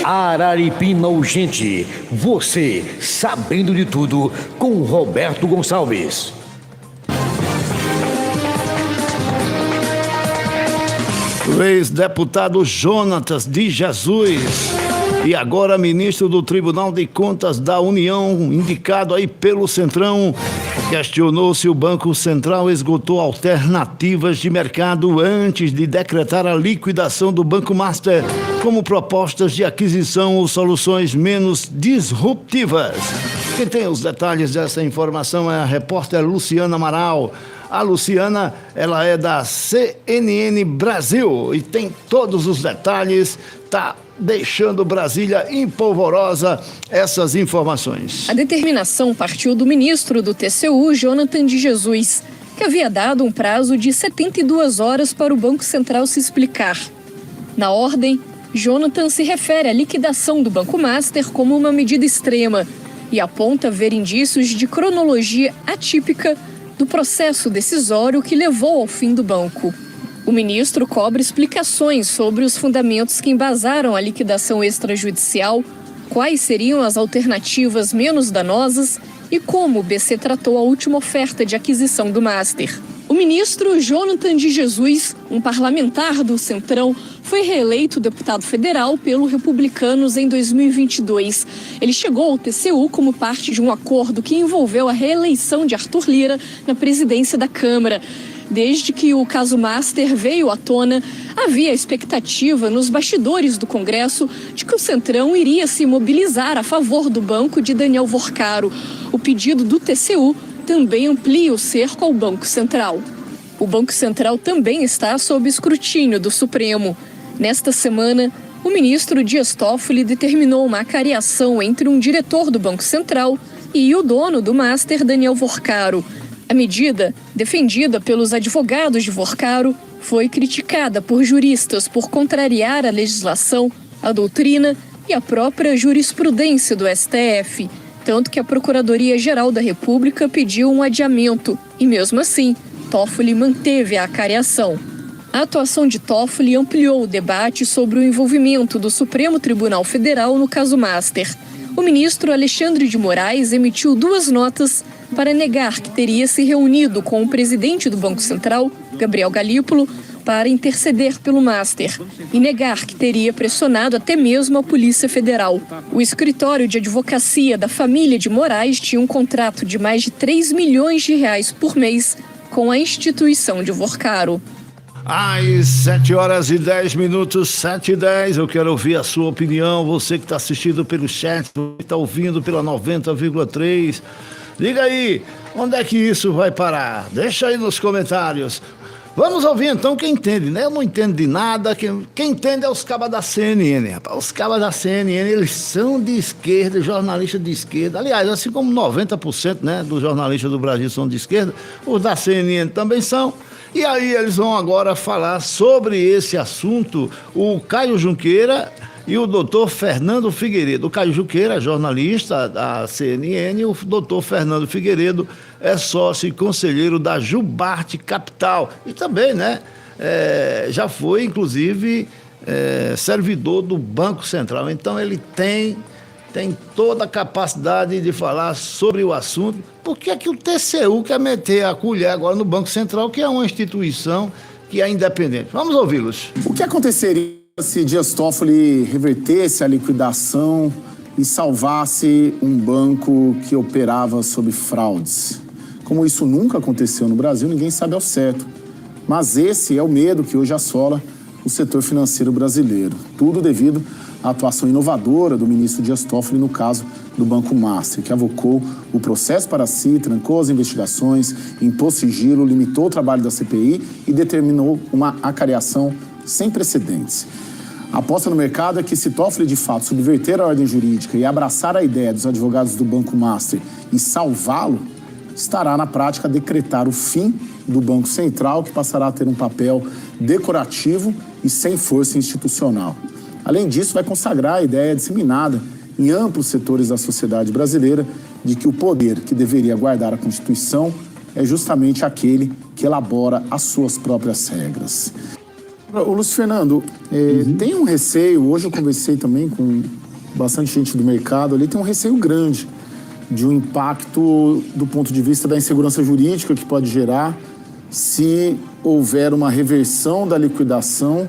Araripina Urgente. Você sabendo de tudo com Roberto Gonçalves. O ex-deputado Jonatas de Jesus e agora ministro do Tribunal de Contas da União, indicado aí pelo Centrão, questionou se o Banco Central esgotou alternativas de mercado antes de decretar a liquidação do Banco Master como propostas de aquisição ou soluções menos disruptivas. Quem tem os detalhes dessa informação é a repórter Luciana Amaral. A Luciana, ela é da CNN Brasil e tem todos os detalhes, tá deixando Brasília empolvorosa essas informações. A determinação partiu do ministro do TCU, Jonathan de Jesus, que havia dado um prazo de 72 horas para o Banco Central se explicar. Na ordem, Jonathan se refere à liquidação do Banco Master como uma medida extrema e aponta ver indícios de cronologia atípica do processo decisório que levou ao fim do banco. O ministro cobra explicações sobre os fundamentos que embasaram a liquidação extrajudicial, quais seriam as alternativas menos danosas e como o BC tratou a última oferta de aquisição do Master. O ministro Jonathan de Jesus, um parlamentar do Centrão, foi reeleito deputado federal pelo Republicanos em 2022. Ele chegou ao TCU como parte de um acordo que envolveu a reeleição de Arthur Lira na presidência da Câmara. Desde que o caso Master veio à tona, havia expectativa nos bastidores do Congresso de que o Centrão iria se mobilizar a favor do banco de Daniel Vorcaro. O pedido do TCU também amplia o cerco ao Banco Central. O Banco Central também está sob escrutínio do Supremo. Nesta semana, o ministro Dias Toffoli determinou uma acariação entre um diretor do Banco Central e o dono do Master, Daniel Vorcaro. A medida, defendida pelos advogados de Vorcaro, foi criticada por juristas por contrariar a legislação, a doutrina e a própria jurisprudência do STF, tanto que a Procuradoria-Geral da República pediu um adiamento e, mesmo assim, Toffoli manteve a acariação. A atuação de Toffoli ampliou o debate sobre o envolvimento do Supremo Tribunal Federal no caso Master. O ministro Alexandre de Moraes emitiu 2 notas para negar que teria se reunido com o presidente do Banco Central, Gabriel Galípolo, para interceder pelo Master e negar que teria pressionado até mesmo a Polícia Federal. O escritório de advocacia da família de Moraes tinha um contrato de mais de 3 milhões de reais por mês com a instituição de Vorcaro. Às 7h10, 7h10, eu quero ouvir a sua opinião, você que está assistindo pelo chat, que está ouvindo pela 90,3. Diga aí, onde é que isso vai parar? Deixa aí nos comentários. Vamos ouvir então quem entende, né? Eu não entendo de nada, quem entende é os cabas da CNN, rapaz. Os cabas da CNN, eles são de esquerda, jornalistas de esquerda. Aliás, assim como 90%, né, dos jornalistas do Brasil são de esquerda, os da CNN também são. E aí eles vão agora falar sobre esse assunto, o Caio Junqueira e o doutor Fernando Figueiredo. O Caio Junqueira é jornalista da CNN, o doutor Fernando Figueiredo é sócio e conselheiro da Jubarte Capital. E também, né, já foi, inclusive, servidor do Banco Central. Então, ele tem toda a capacidade de falar sobre o assunto. Por que é que o TCU quer meter a colher agora no Banco Central, que é uma instituição que é independente? Vamos ouvi-los. O que aconteceria se Dias Toffoli revertesse a liquidação e salvasse um banco que operava sob fraudes? Como isso nunca aconteceu no Brasil, ninguém sabe ao certo. Mas esse é o medo que hoje assola o setor financeiro brasileiro. Tudo devido à atuação inovadora do ministro Dias Toffoli no caso do Banco Master, que avocou o processo para si, trancou as investigações, impôs sigilo, limitou o trabalho da CPI e determinou uma acariação sem precedentes. A aposta no mercado é que se Toffoli de fato subverter a ordem jurídica e abraçar a ideia dos advogados do Banco Master e salvá-lo, estará na prática a decretar o fim do Banco Central, que passará a ter um papel decorativo e sem força institucional. Além disso, vai consagrar a ideia disseminada em amplos setores da sociedade brasileira de que o poder que deveria guardar a Constituição é justamente aquele que elabora as suas próprias regras. Ô, Lúcio Fernando, tem um receio, hoje eu conversei também com bastante gente do mercado ali, tem um receio grande de um impacto do ponto de vista da insegurança jurídica que pode gerar se houver uma reversão da liquidação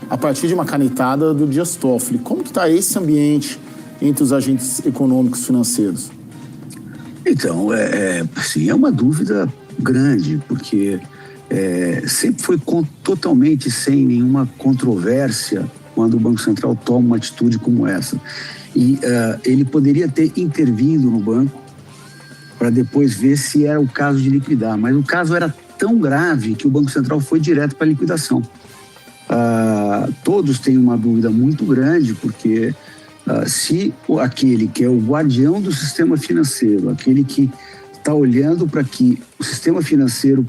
a partir de uma canetada do Dias Toffoli. Como que está esse ambiente entre os agentes econômicos financeiros? Então, assim, é uma dúvida grande, porque sempre foi totalmente sem nenhuma controvérsia quando o Banco Central toma uma atitude como essa. E ele poderia ter intervindo no banco para depois ver se era o caso de liquidar, mas o caso era tão grave que o Banco Central foi direto para a liquidação. Todos têm uma dúvida muito grande, porque se aquele que é o guardião do sistema financeiro, aquele que está olhando para que o sistema financeiro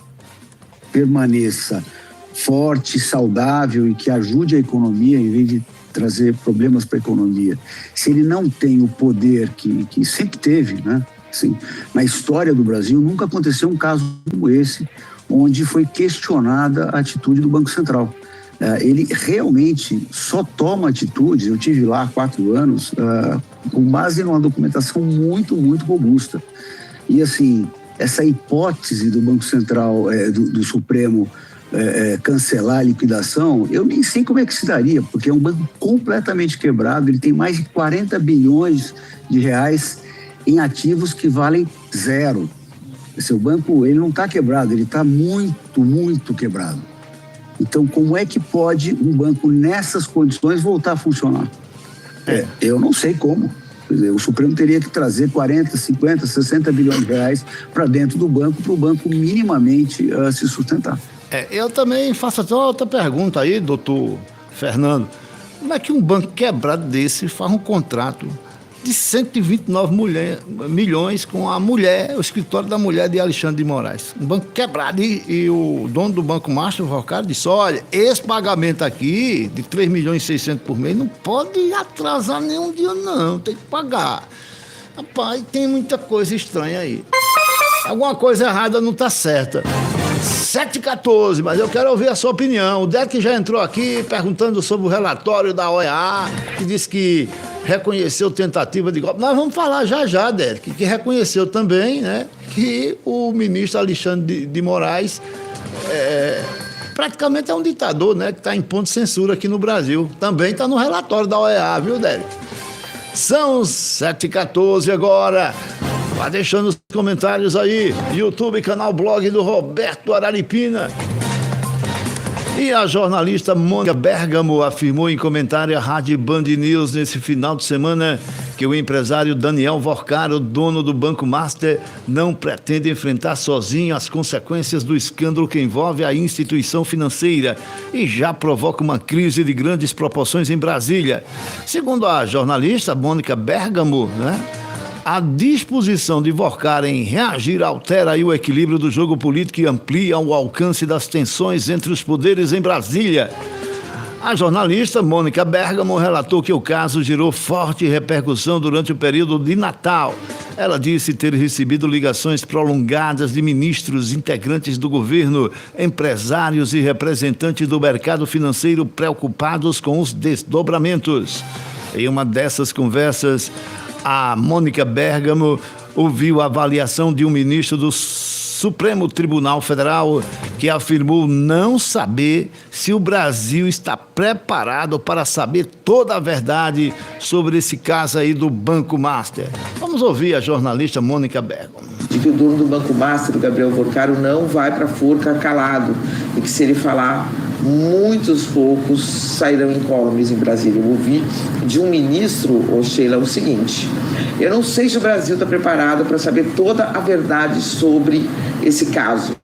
permaneça forte, saudável e que ajude a economia em vez de trazer problemas para a economia, se ele não tem o poder que sempre teve, né? Assim, na história do Brasil nunca aconteceu um caso como esse, onde foi questionada a atitude do Banco Central. Ele realmente só toma atitudes, eu tive lá há 4 anos, com base numa documentação muito, muito robusta. E assim, essa hipótese do Banco Central, do Supremo, cancelar a liquidação, eu nem sei como é que se daria, porque é um banco completamente quebrado, ele tem mais de 40 bilhões de reais em ativos que valem zero. Esse banco, ele não está quebrado, ele está muito, muito quebrado. Então, como é que pode um banco nessas condições voltar a funcionar? Eu não sei como. Quer dizer, o Supremo teria que trazer 40, 50, 60 bilhões de reais para dentro do banco, para o banco minimamente se sustentar. Eu também faço até outra pergunta aí, doutor Fernando. Como é que um banco quebrado desse faz um contrato de 129 milhões com a mulher, o escritório da mulher de Alexandre de Moraes? Um banco quebrado e o dono do Banco Master, o Vocado, disse: olha, esse pagamento aqui de 3 milhões e 600 por mês não pode atrasar nenhum dia não, tem que pagar. Rapaz, tem muita coisa estranha aí. Alguma coisa errada não está certa. 7h14, mas eu quero ouvir a sua opinião. O Derek já entrou aqui perguntando sobre o relatório da OEA, que disse que reconheceu tentativa de golpe. Nós vamos falar já, Derek, que reconheceu também, né, que o ministro Alexandre de Moraes praticamente é um ditador, né, que está impondo censura aqui no Brasil. Também está no relatório da OEA, viu, Derek? São 7h14 agora. Vai deixando os comentários aí. YouTube, canal blog do Roberto Araripina. E a jornalista Mônica Bergamo afirmou em comentário à Rádio Band News nesse final de semana que o empresário Daniel Vorcaro, dono do Banco Master, não pretende enfrentar sozinho as consequências do escândalo que envolve a instituição financeira e já provoca uma crise de grandes proporções em Brasília. Segundo a jornalista Mônica Bergamo, né, a disposição de Vorcaro em reagir altera aí o equilíbrio do jogo político e amplia o alcance das tensões entre os poderes em Brasília. A jornalista Mônica Bergamo relatou que o caso gerou forte repercussão durante o período de Natal. Ela disse ter recebido ligações prolongadas de ministros, integrantes do governo, empresários e representantes do mercado financeiro preocupados com os desdobramentos. Em uma dessas conversas, a Mônica Bergamo ouviu a avaliação de um ministro do Supremo Tribunal Federal que afirmou não saber se o Brasil está preparado para saber toda a verdade sobre esse caso aí do Banco Master. Vamos ouvir a jornalista Mônica Bergamo. De que o dono do Banco Master, o Gabriel Vorcaro, não vai para a forca calado e que se ele falar, muitos poucos sairão incólumes em Brasília. Eu ouvi de um ministro, Sheila, o seguinte: eu não sei se o Brasil está preparado para saber toda a verdade sobre esse caso.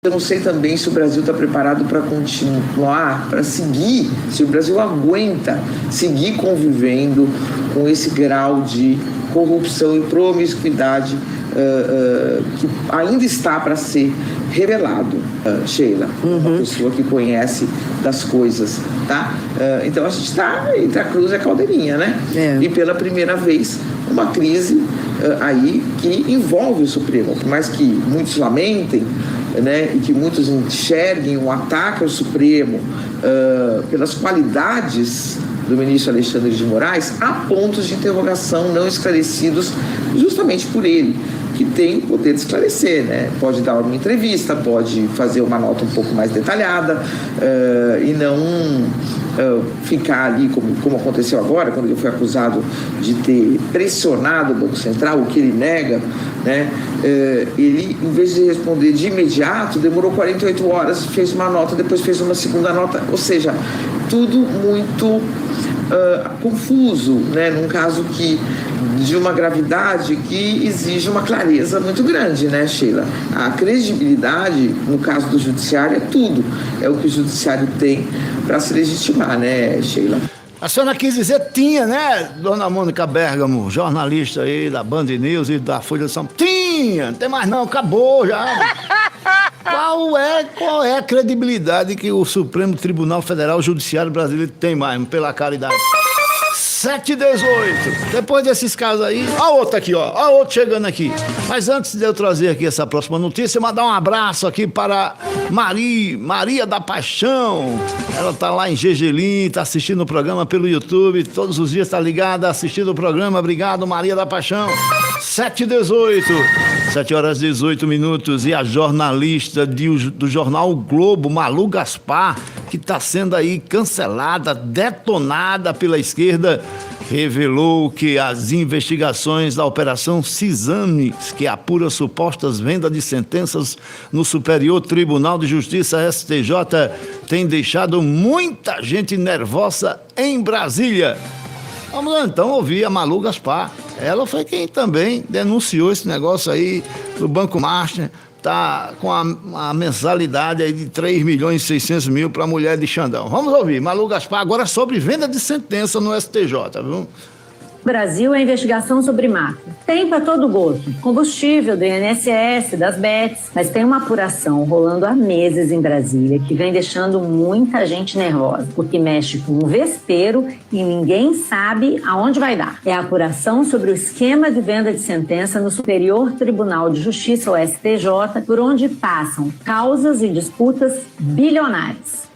Eu não sei também se o Brasil está preparado para continuar, para seguir, se o Brasil aguenta seguir convivendo com esse grau de corrupção e promiscuidade que ainda está para ser revelado, Sheila, uma pessoa que conhece das coisas, tá? Então a gente está entre a cruz e a caldeirinha, né? E pela primeira vez uma crise aí que envolve o Supremo, por mais que muitos lamentem, né, e que muitos enxerguem um ataque ao Supremo pelas qualidades do ministro Alexandre de Moraes, há pontos de interrogação não esclarecidos justamente por ele, que tem o poder de esclarecer, né? Pode dar uma entrevista, pode fazer uma nota um pouco mais detalhada e não ficar ali, como aconteceu agora, quando ele foi acusado de ter pressionado o Banco Central, o que ele nega, né? Ele, em vez de responder de imediato, demorou 48 horas, fez uma nota, depois fez uma segunda nota, ou seja, tudo muito confuso, né? Num caso de uma gravidade que exige uma clareza muito grande, né, Sheila? A credibilidade, no caso do judiciário, é tudo. É o que o judiciário tem para se legitimar, né, Sheila? A senhora quis dizer tinha, né, dona Mônica Bergamo, jornalista aí da Band News e da Folha de São Paulo? Tinha, não tem mais não, acabou já. Qual é a credibilidade que o Supremo Tribunal Federal Judiciário Brasileiro tem mais, pela caridade? 7h18. Depois desses casos aí, ó outro aqui, ó outro chegando aqui. Mas antes de eu trazer aqui essa próxima notícia, mandar um abraço aqui para Maria da Paixão. Ela tá lá em Gergelim, tá assistindo o programa pelo YouTube, todos os dias tá ligada, assistindo o programa. Obrigado, Maria da Paixão. 7h18. 7h18. E a jornalista do jornal o Globo, Malu Gaspar, que está sendo aí cancelada, detonada pela esquerda, revelou que as investigações da Operação Cisane, que apura supostas vendas de sentenças no Superior Tribunal de Justiça, STJ, tem deixado muita gente nervosa em Brasília. Vamos lá, então ouvir a Malu Gaspar. Ela foi quem também denunciou esse negócio aí do Banco Master. Tá com a mensalidade aí de 3.600.000 para a mulher de Xandão. Vamos ouvir, Malu Gaspar, agora sobre venda de sentença no STJ, viu? Brasil é investigação sobre máfia. Tem para todo gosto. Combustível do INSS, das bets. Mas tem uma apuração rolando há meses em Brasília que vem deixando muita gente nervosa, porque mexe com um vespeiro e ninguém sabe aonde vai dar. É a apuração sobre o esquema de venda de sentença no Superior Tribunal de Justiça, o STJ, por onde passam causas e disputas bilionárias.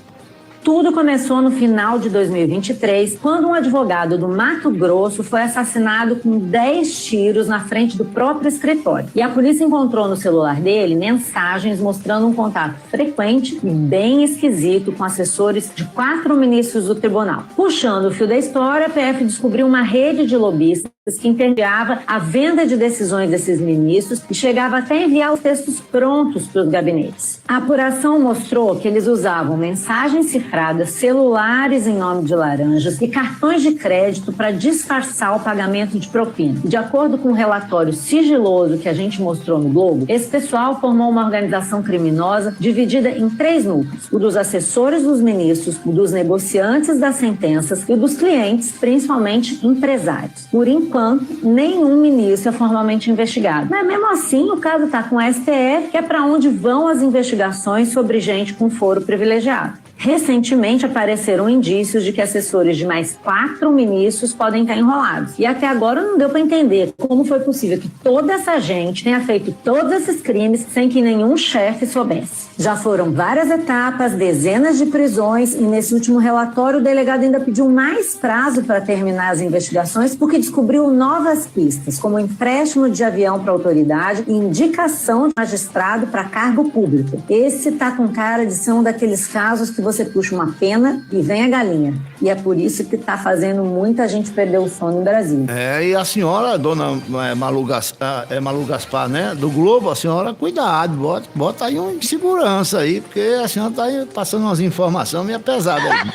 Tudo começou no final de 2023, quando um advogado do Mato Grosso foi assassinado com 10 tiros na frente do próprio escritório. E a polícia encontrou no celular dele mensagens mostrando um contato frequente e bem esquisito com assessores de 4 ministros do tribunal. Puxando o fio da história, a PF descobriu uma rede de lobistas que intermediava a venda de decisões desses ministros e chegava até a enviar os textos prontos para os gabinetes. A apuração mostrou que eles usavam mensagens cifradas, celulares em nome de laranjas e cartões de crédito para disfarçar o pagamento de propina. De acordo com o relatório sigiloso que a gente mostrou no Globo, esse pessoal formou uma organização criminosa dividida em 3 núcleos: o dos assessores dos ministros, o dos negociantes das sentenças e o dos clientes, principalmente empresários. Por enquanto, nenhum ministro é formalmente investigado. Mas mesmo assim, o caso está com o STF, que é para onde vão as investigações sobre gente com foro privilegiado. Recentemente apareceram indícios de que assessores de mais 4 ministros podem estar enrolados. E até agora não deu para entender como foi possível que toda essa gente tenha feito todos esses crimes sem que nenhum chefe soubesse. Já foram várias etapas, dezenas de prisões, e nesse último relatório o delegado ainda pediu mais prazo para terminar as investigações porque descobriu novas pistas, como empréstimo de avião para a autoridade e indicação de magistrado para cargo público. Esse tá com cara de ser um daqueles casos que você puxa uma pena e vem a galinha. E é por isso que tá fazendo muita gente perder o sono em Brasília. E a senhora, dona Malu Gaspar, né, do Globo, a senhora, cuidado, bota aí uma insegurança aí, porque a senhora tá aí passando umas informações meio pesadas aí.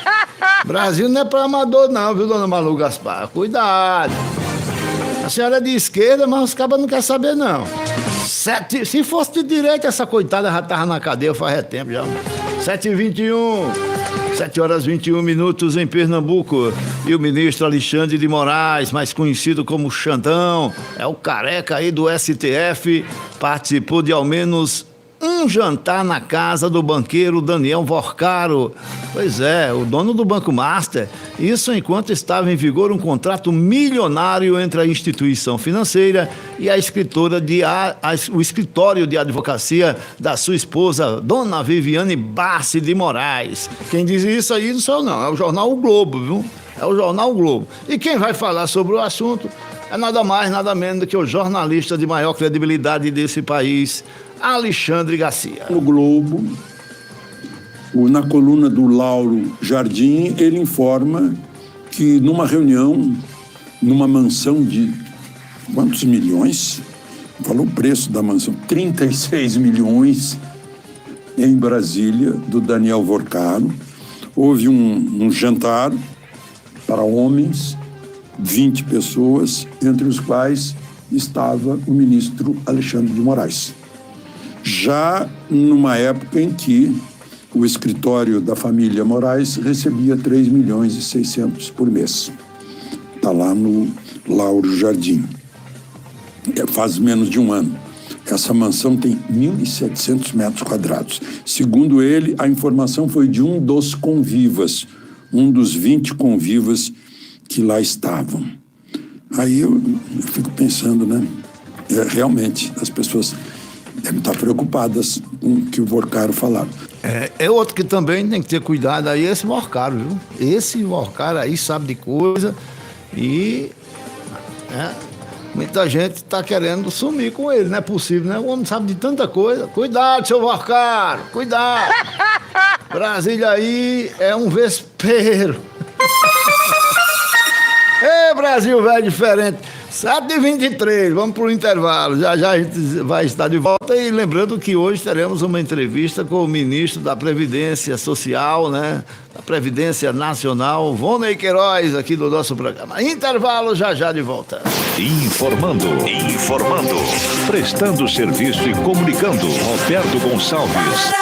Brasil não é pra amador não, viu, dona Malu Gaspar? Cuidado. A senhora é de esquerda, mas os cabas não querem saber, não. Se fosse de direita, essa coitada já tava na cadeia faz tempo já. 7h21. 7h21 em Pernambuco. E o ministro Alexandre de Moraes, mais conhecido como Xandão, é o careca aí do STF, participou de ao menos um jantar na casa do banqueiro Daniel Vorcaro. Pois é, o dono do Banco Master. Isso enquanto estava em vigor um contrato milionário entre a instituição financeira e o escritório de advocacia da sua esposa, Dona Viviane Bassi de Moraes. Quem diz isso aí não sou eu, não, é o jornal O Globo, viu? É o jornal O Globo. E quem vai falar sobre o assunto é nada mais, nada menos do que o jornalista de maior credibilidade desse país, Alexandre Garcia. No Globo, na coluna do Lauro Jardim, ele informa que numa reunião, numa mansão de quantos milhões? Falou o preço da mansão, 36 milhões em Brasília, do Daniel Vorcaro. Houve um jantar para homens, 20 pessoas, entre os quais estava o ministro Alexandre de Moraes. Já numa época em que o escritório da família Moraes recebia 3 milhões e 600 por mês. Está lá no Lauro Jardim. Faz menos de um ano. Essa mansão tem 1.700 metros quadrados. Segundo ele, a informação foi de um dos convivas, um dos 20 convivas que lá estavam. Aí eu fico pensando, né? Realmente, as pessoas devem estar preocupadas com o que o Vorcaro falava. É outro que também tem que ter cuidado aí, esse Vorcaro, viu? Esse Vorcaro aí sabe de coisa e muita gente está querendo sumir com ele, não é possível, né? O homem sabe de tanta coisa. Cuidado, seu Vorcaro, cuidado! Brasília aí é um vespeiro. Ê, Brasil velho diferente. 7h23, vamos para o intervalo. Já a gente vai estar de volta. E lembrando que hoje teremos uma entrevista com o ministro da Previdência Social, né? Da Previdência Nacional, Vonei Queiroz, aqui do nosso programa. Intervalo, já de volta. Informando, prestando serviço e comunicando, Roberto Gonçalves.